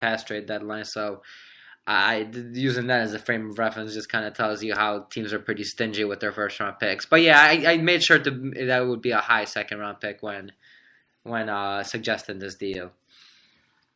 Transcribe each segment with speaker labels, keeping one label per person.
Speaker 1: past trade deadline. So using that as a frame of reference just kind of tells you how teams are pretty stingy with their first round picks. But yeah, I made sure that would be a high second round pick when suggesting this deal.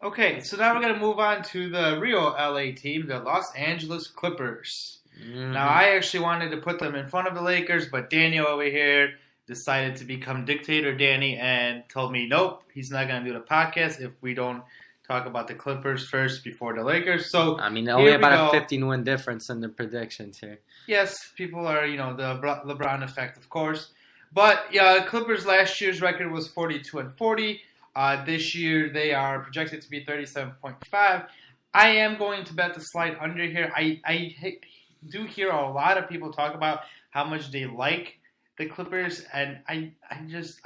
Speaker 2: Okay, so now we're going to move on to the real LA team, the Los Angeles Clippers.
Speaker 1: Mm-hmm.
Speaker 2: Now, I actually wanted to put them in front of the Lakers, but Daniel over here decided to become dictator Danny and told me, nope, he's not going to do the podcast if we don't talk about the Clippers first before the Lakers. So
Speaker 1: I mean, only about a 15-win difference in the predictions here.
Speaker 2: Yes, people are, the LeBron effect, of course. But yeah, Clippers last year's record was 42-40. This year they are projected to be 37.5. I am going to bet the slight under here. I do hear a lot of people talk about how much they like the Clippers, and I'm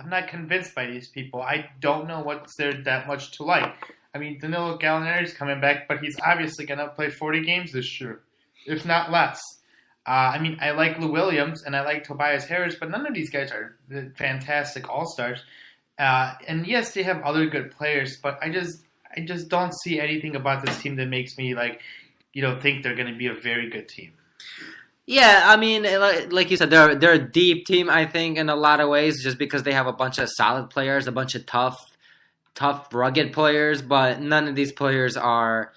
Speaker 2: not convinced by these people. I don't know what's there that much to like. I mean, Danilo Gallinari is coming back, but he's obviously going to play 40 games this year, if not less. I like Lou Williams and I like Tobias Harris, but none of these guys are fantastic all-stars. And yes, they have other good players, but I just don't see anything about this team that makes me think they're going to be a very good team.
Speaker 1: Yeah, I mean, like you said, they're a deep team, I think, in a lot of ways, just because they have a bunch of solid players, a bunch of tough, rugged players, but none of these players are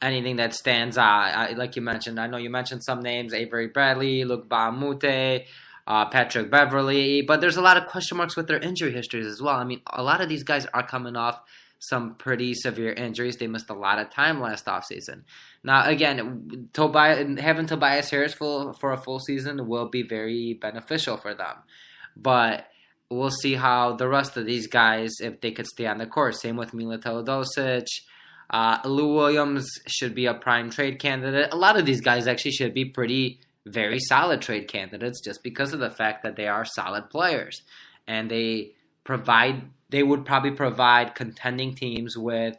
Speaker 1: anything that stands out. Like you mentioned, I know you mentioned some names, Avery Bradley, Luc Mbah-a-Moute, Patrick Beverley, but there's a lot of question marks with their injury histories as well. I mean, a lot of these guys are coming off some pretty severe injuries. They missed a lot of time last offseason. Now, again, having Tobias Harris for a full season will be very beneficial for them. But we'll see how the rest of these guys, if they could stay on the court. Same with Mila Teodosic. Lou Williams should be a prime trade candidate. A lot of these guys actually should be very solid trade candidates just because of the fact that they are solid players. And they would probably provide contending teams with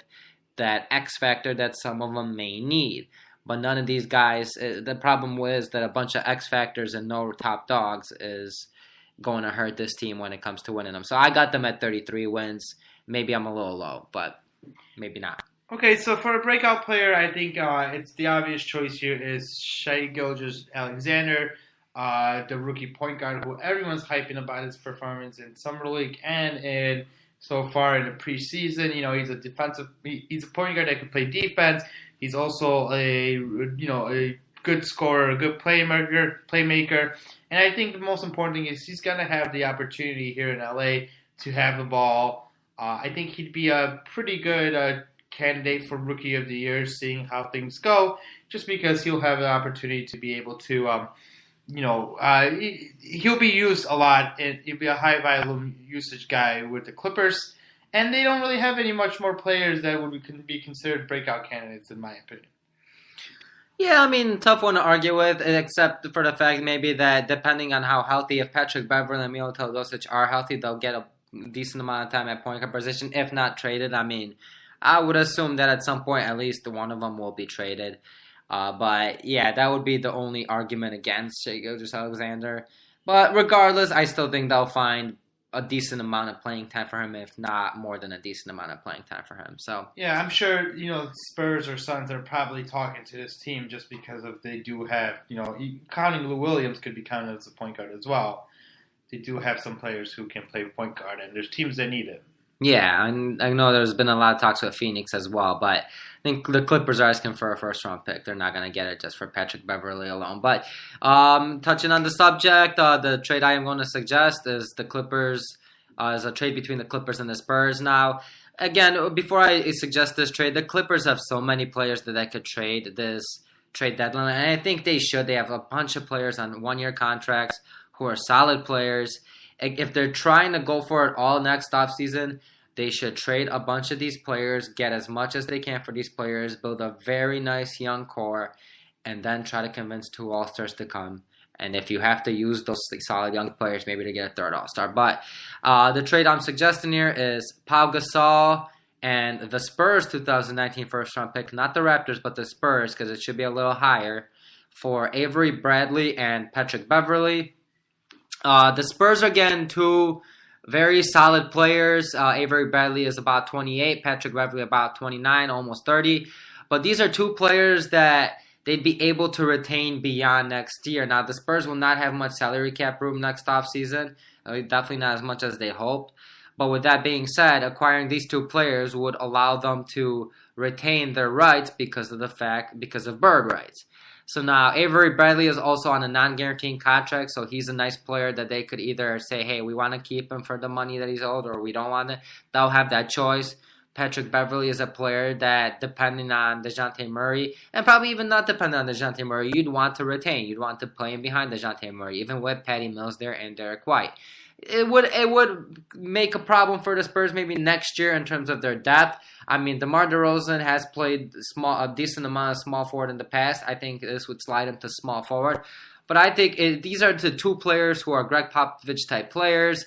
Speaker 1: that X factor that some of them may need. But none of these guys, the problem is that a bunch of X factors and no top dogs is going to hurt this team when it comes to winning them. So I got them at 33 wins. Maybe I'm a little low, but maybe not.
Speaker 2: Okay, so for a breakout player, I think it's the obvious choice here is Shai Gilgeous-Alexander, the rookie point guard who everyone's hyping about his performance in Summer League and so far in the preseason. He's a point guard that can play defense. He's also a good scorer, a good playmaker. And I think the most important thing is he's going to have the opportunity here in LA to have the ball. I think he'd be a pretty good candidate for Rookie of the Year, seeing how things go, just because he'll have the opportunity to be able to, he'll be used a lot. He'll be a high volume usage guy with the Clippers, and they don't really have any much more players that would be considered breakout candidates, in my opinion.
Speaker 1: Yeah, I mean, tough one to argue with, except for the fact maybe that depending on how healthy, if Patrick Beverley and Milo Teodosic are healthy, they'll get a decent amount of time at point guard position, if not traded. I mean, I would assume that at some point at least one of them will be traded. But yeah, that would be the only argument against Shai Gilgeous-Alexander. But regardless, I still think they'll find a decent amount of playing time for him, if not more than a decent amount of playing time for him. So
Speaker 2: yeah, I'm sure Spurs or Suns are probably talking to this team just because they do have counting Lou Williams could be counted as a point guard as well. They do have some players who can play point guard, and there's teams that need it.
Speaker 1: Yeah, and I know there's been a lot of talks with Phoenix as well, but I think the Clippers are asking for a first-round pick. They're not going to get it just for Patrick Beverley alone. But touching on the subject, the trade I am going to suggest is the Clippers, is a trade between the Clippers and the Spurs. Now, again, before I suggest this trade, the Clippers have so many players that they could trade this trade deadline, and I think they should. They have a bunch of players on one-year contracts who are solid players. If they're trying to go for it all next offseason, they should trade a bunch of these players, get as much as they can for these players, build a very nice young core, and then try to convince 2 All-Stars to come. And if you have to use those solid young players, maybe to get a 3rd All-Star. But the trade I'm suggesting here is Pau Gasol and the Spurs 2019 first-round pick, not the Raptors, but the Spurs, because it should be a little higher, for Avery Bradley and Patrick Beverley. The Spurs are getting 2 Very solid players. Avery Bradley is about 28, Patrick Beverley about 29, almost 30. But these are two players that they'd be able to retain beyond next year. Now, the Spurs will not have much salary cap room next offseason. Definitely not as much as they hoped. But with that being said, acquiring these two players would allow them to retain their rights because of bird rights. So now Avery Bradley is also on a non-guaranteed contract, so he's a nice player that they could either say, hey, we want to keep him for the money that he's owed, or we don't want it. They'll have that choice. Patrick Beverley is a player that, depending on DeJounte Murray, and probably even not depending on DeJounte Murray, you'd want to retain. You'd want to play him behind DeJounte Murray, even with Patty Mills there and Derek White. It would make a problem for the Spurs maybe next year in terms of their depth. I mean, DeMar DeRozan has played a decent amount of small forward in the past. I think this would slide him to small forward. But I think these are the two players who are Greg Popovich type players.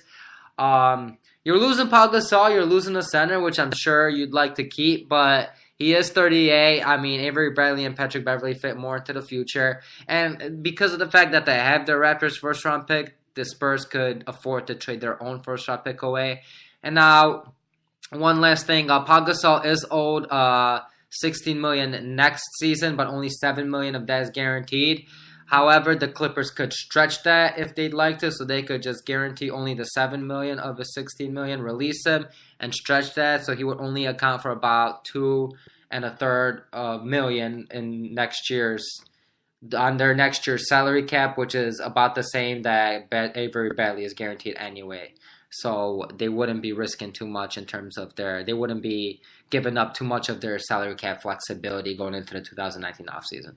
Speaker 1: You're losing Pau Gasol, you're losing a center, which I'm sure you'd like to keep, but he is 38. I mean, Avery Bradley and Patrick Beverley fit more into the future. And because of the fact that they have their Raptors first-round pick, the Spurs could afford to trade their own first-round pick away. And now, one last thing. Pau Gasol is owed $16 million next season, but only $7 million of that is guaranteed. However, the Clippers could stretch that if they'd like to, so they could just guarantee only the $7 million of the $16 million, release him, and stretch that, so he would only account for about $2.33 million in on their next year's salary cap, which is about the same that Avery Bradley is guaranteed anyway. So they wouldn't be risking too much in terms of they wouldn't be giving up too much of their salary cap flexibility going into the 2019 offseason.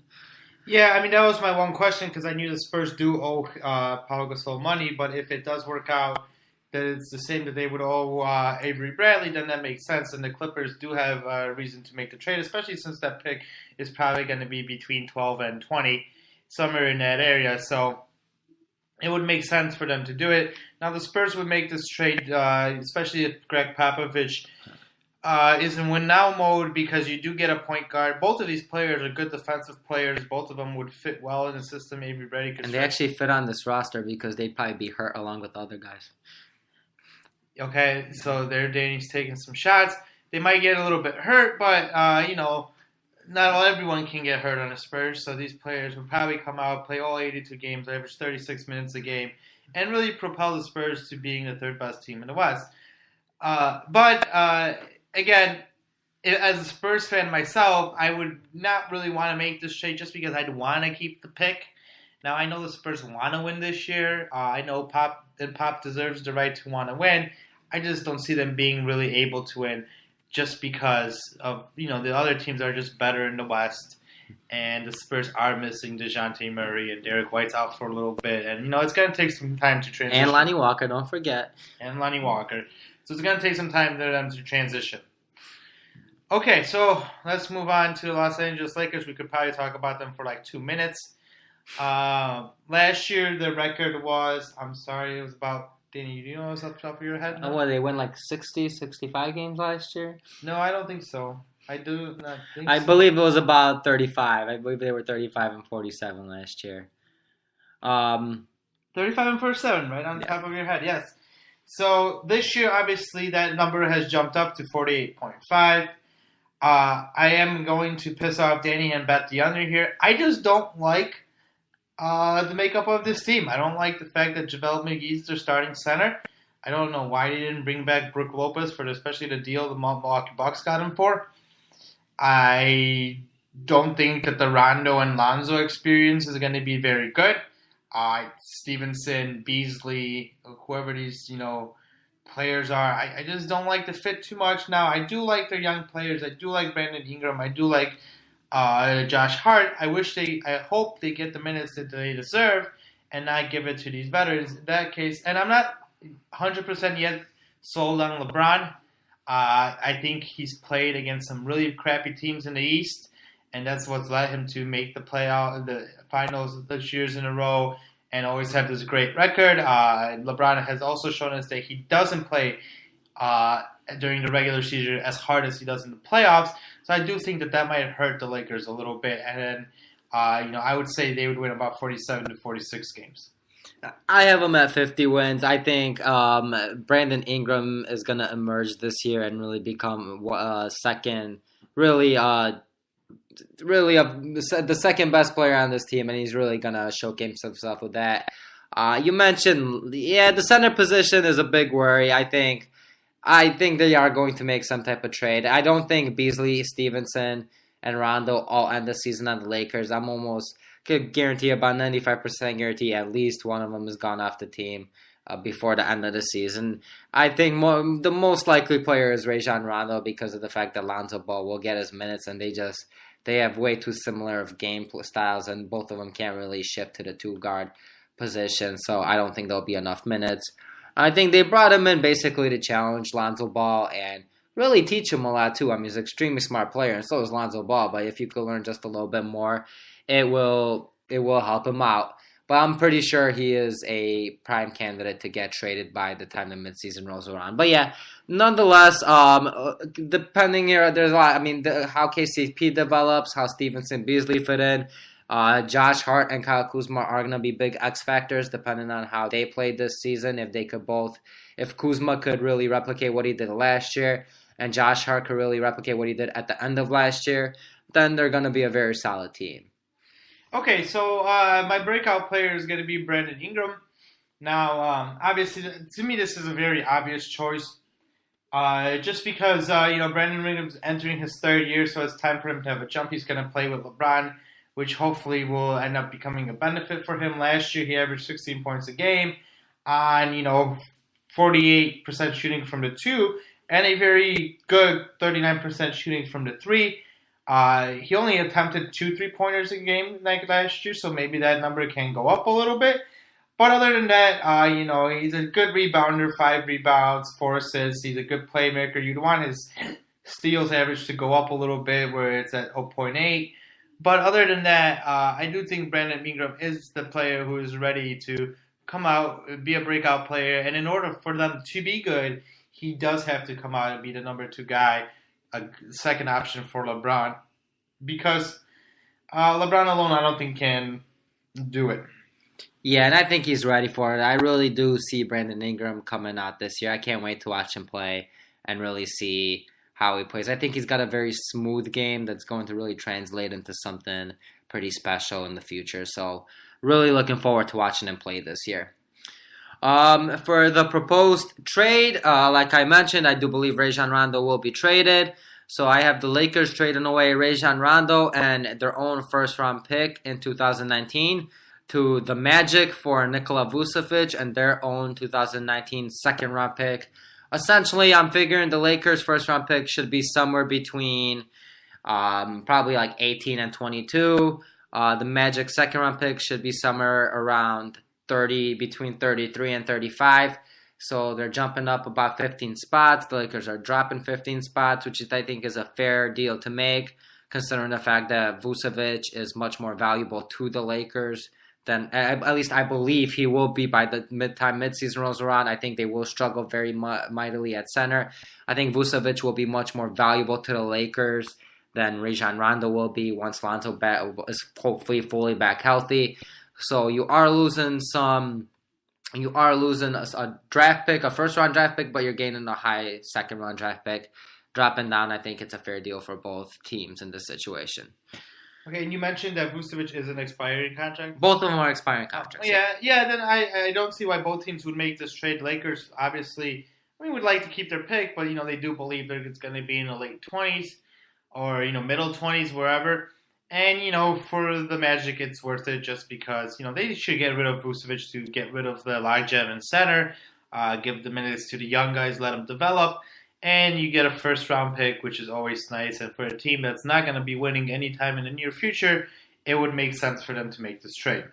Speaker 2: Yeah, I mean, that was my one question because I knew the Spurs do owe Pau Gasol money, but if it does work out that it's the same that they would owe Avery Bradley, then that makes sense. And the Clippers do have a reason to make the trade, especially since that pick is probably going to be between 12 and 20, somewhere in that area. So it would make sense for them to do it. Now, the Spurs would make this trade, especially if Greg Popovich is in win-now mode, because you do get a point guard. Both of these players are good defensive players. Both of them would fit well in the system. Avery Bradley could,
Speaker 1: and they actually fit on this roster because they'd probably be hurt along with other guys.
Speaker 2: Okay, so Danny's taking some shots. They might get a little bit hurt, but, not everyone can get hurt on the Spurs. So these players will probably come out, play all 82 games, average 36 minutes a game, and really propel the Spurs to being the third best team in the West. Again, as a Spurs fan myself, I would not really want to make this trade just because I'd want to keep the pick. Now, I know the Spurs want to win this year. I know Pop deserves the right to want to win. I just don't see them being really able to win just because of, the other teams are just better in the West. And the Spurs are missing DeJounte Murray, and Derek White's out for a little bit. And, it's going to take some time to transition.
Speaker 1: And Lonnie Walker, don't forget.
Speaker 2: And Lonnie Walker. So it's going to take some time for them to transition. Okay, so let's move on to the Los Angeles Lakers. We could probably talk about them for like 2 minutes. Last year, the record was, it was about, Danny, do you know what's off the top of your head?
Speaker 1: Oh, they won like 60, 65 games last year?
Speaker 2: No, I don't think so. I do not think
Speaker 1: I believe it was about 35. I believe they were 35 and 47 last year.
Speaker 2: 35 and 47, right on the top of your head, yes. So this year, obviously, that number has jumped up to 48.5. I am going to piss off Danny and bet the under here. I just don't like the makeup of this team. I don't like the fact that JaVale McGee's their starting center. I don't know why they didn't bring back Brook Lopez for especially the deal the Milwaukee Bucks got him for. I don't think that the Rondo and Lonzo experience is going to be very good. Stevenson, Beasley, whoever these, players are, I just don't like the fit too much. Now, I do like their young players. I do like Brandon Ingram. I do like Josh Hart. I hope they get the minutes that they deserve and not give it to these veterans in that case. And I'm not 100% yet sold on LeBron. I think he's played against some really crappy teams in the East, and that's what's led him to make the finals 6 years in a row and always have this great record. LeBron has also shown us that he doesn't play during the regular season as hard as he does in the playoffs. So I do think that might hurt the Lakers a little bit. And then, I would say they would win about 47 to 46 games.
Speaker 1: I have him at 50 wins. I think Brandon Ingram is going to emerge this year and really become second, really, really the second best player on this team, and he's really going to showcase himself with that. You mentioned, yeah, the center position is a big worry. I think they are going to make some type of trade. I don't think Beasley, Stevenson, and Rondo all end the season on the Lakers. I'm almost could guarantee about 95% guarantee at least one of them is gone off the team before the end of the season. I think the most likely player is Rajon Rondo because of the fact that Lonzo Ball will get his minutes, and they have way too similar of game styles, and both of them can't really shift to the two guard position. So I don't think there'll be enough minutes. I think they brought him in basically to challenge Lonzo Ball and really teach him a lot too. I mean, he's an extremely smart player, and so is Lonzo Ball. But if you could learn just a little bit more, it will help him out. But I'm pretty sure he is a prime candidate to get traded by the time the midseason rolls around. But yeah, nonetheless, depending here, there's a lot. I mean, how KCP develops, how Stevenson, Beasley fit in. Josh Hart and Kyle Kuzma are going to be big X factors depending on how they played this season. If Kuzma could really replicate what he did last year, and Josh Hart could really replicate what he did at the end of last year, then they're going to be a very solid team.
Speaker 2: Okay, so my breakout player is going to be Brandon Ingram. Now, obviously, to me, this is a very obvious choice. Just because, Brandon Ingram's entering his third year, so it's time for him to have a jump. He's going to play with LeBron, which hopefully will end up becoming a benefit for him. Last year, he averaged 16 points a game on, 48% shooting from the 2 and a very good 39% shooting from the 3. He only attempted 2 3-pointers a game like last year, so maybe that number can go up a little bit. But other than that, he's a good rebounder, 5 rebounds, 4 assists. He's a good playmaker. You'd want his steals average to go up a little bit, where it's at 0.8. But other than that, I do think Brandon Ingram is the player who is ready to come out, be a breakout player. And in order for them to be good, he does have to come out and be the number 2 guy, a second option for LeBron. Because LeBron alone, I don't think can do it.
Speaker 1: Yeah, and I think he's ready for it. I really do see Brandon Ingram coming out this year. I can't wait to watch him play and really see how he plays. I think he's got a very smooth game that's going to really translate into something pretty special in the future. So really looking forward to watching him play this year. For the proposed trade, like I mentioned, I do believe Rajon Rondo will be traded. So I have the Lakers trading away Rajon Rondo and their own first-round pick in 2019 to the Magic for Nikola Vucevic and their own 2019 second-round pick. Essentially, I'm figuring the Lakers' first-round pick should be somewhere between probably like 18 and 22. The Magic second-round pick should be somewhere around between 33 and 35. So they're jumping up about 15 spots. The Lakers are dropping 15 spots, which I think is a fair deal to make, considering the fact that Vucevic is much more valuable to the Lakers than, at least I believe he will be by the mid-season rolls around. I think they will struggle very mightily at center. I think Vucevic will be much more valuable to the Lakers than Rajon Rondo will be once Lonzo is hopefully fully back healthy. So you are losing a draft pick, a first-round draft pick, but you're gaining a high second-round draft pick. Dropping down, I think it's a fair deal for both teams in this situation.
Speaker 2: Okay, and you mentioned that Vucevic is an expiring contract?
Speaker 1: Both of them are expiring contracts.
Speaker 2: Yeah, then I don't see why both teams would make this trade. Lakers, obviously, would like to keep their pick, but, they do believe that it's going to be in the late 20s or, middle 20s, wherever. And, for the Magic, it's worth it just because, they should get rid of Vucevic to get rid of the logjam in center, give the minutes to the young guys, let them develop, and you get a first-round pick, which is always nice. And for a team that's not going to be winning anytime in the near future, it would make sense for them to make this trade.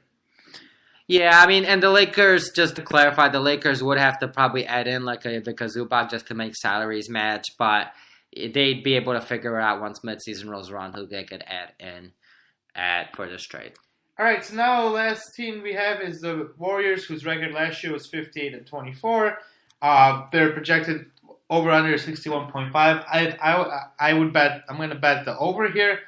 Speaker 1: Yeah, I mean, and the Lakers, just to clarify, the Lakers would have to probably add in like the Zubac just to make salaries match, but they'd be able to figure it out once midseason rolls around who they could add in for this trade.
Speaker 2: All right, so now the last team we have is the Warriors, whose record last year was 58 and 24. They're projected over under 61.5. I would bet. I'm going to bet the over here.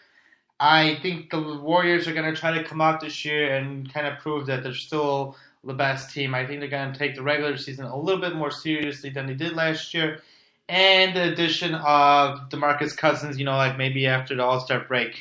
Speaker 2: I think the Warriors are going to try to come out this year and kind of prove that they're still the best team. I think they're going to take the regular season a little bit more seriously than they did last year. And the addition of DeMarcus Cousins, like maybe after the All-Star break,